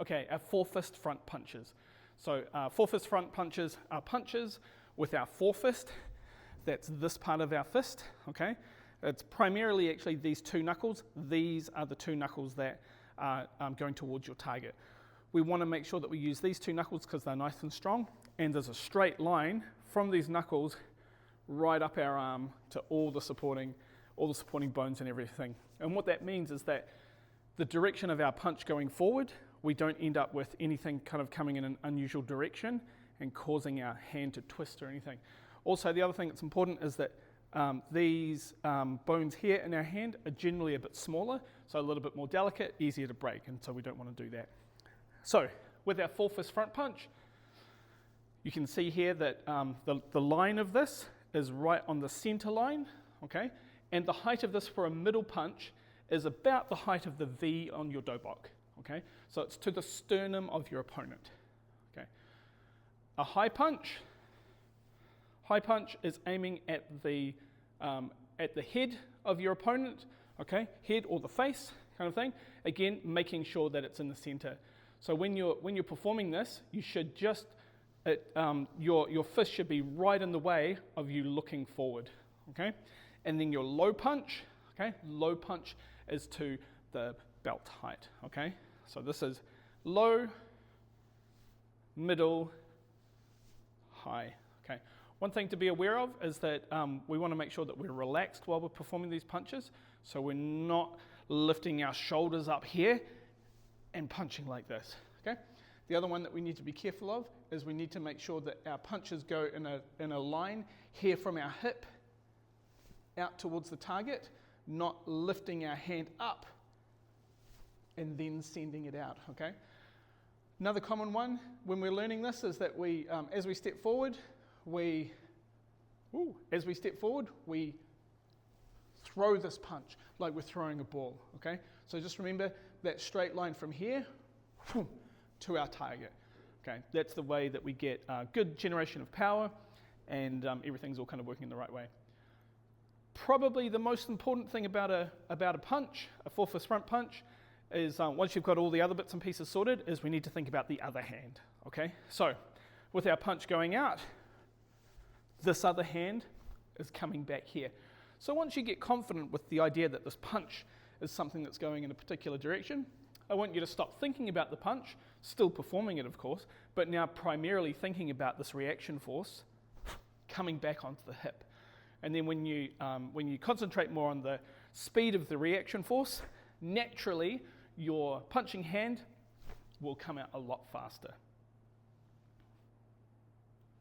Okay, our forefist front punches. So forefist front punches are punches with our forefist. That's this part of our fist, okay? It's primarily actually these two knuckles. These are the two knuckles that are going towards your target. We want to make sure that we use these two knuckles because they're nice and strong, and there's a straight line from these knuckles right up our arm to all the supporting bones and everything. And what that means is that the direction of our punch going forward, we don't end up with anything kind of coming in an unusual direction and causing our hand to twist or anything. Also, the other thing that's important is that these bones here in our hand are generally a bit smaller, so a little bit more delicate, easier to break, and so we don't want to do that. So, with our forefist front punch, you can see here that the line of this is right on the center line, okay? And the height of this for a middle punch is about the height of the V on your dobok, okay? So it's to the sternum of your opponent, okay? A high punch is aiming at the head of your opponent, okay? Head or the face kind of thing. Again, making sure that it's in the center. So when you're performing this, you should just, your fist should be right in the way of you looking forward, okay? And then your low punch, okay? Low punch is to the belt height, okay? So this is low, middle, high, okay? One thing to be aware of is that we want to make sure that we're relaxed while we're performing these punches, so we're not lifting our shoulders up here and punching like this, okay? The other one that we need to be careful of is we need to make sure that our punches go in a line here from our hip out towards the target, not lifting our hand up and then sending it out, okay? Another common one when we're learning this is that we, as we step forward, we throw this punch like we're throwing a ball, okay? So just remember that straight line from here to our target, okay? That's the way that we get good generation of power and everything's all kind of working in the right way. Probably the most important thing about a punch, a forefist front punch, is once you've got all the other bits and pieces sorted, is we need to think about the other hand, okay? So with our punch going out, this other hand is coming back here. So once you get confident with the idea that this punch is something that's going in a particular direction, I want you to stop thinking about the punch, still performing it of course, but now primarily thinking about this reaction force coming back onto the hip. And then when you concentrate more on the speed of the reaction force, naturally your punching hand will come out a lot faster.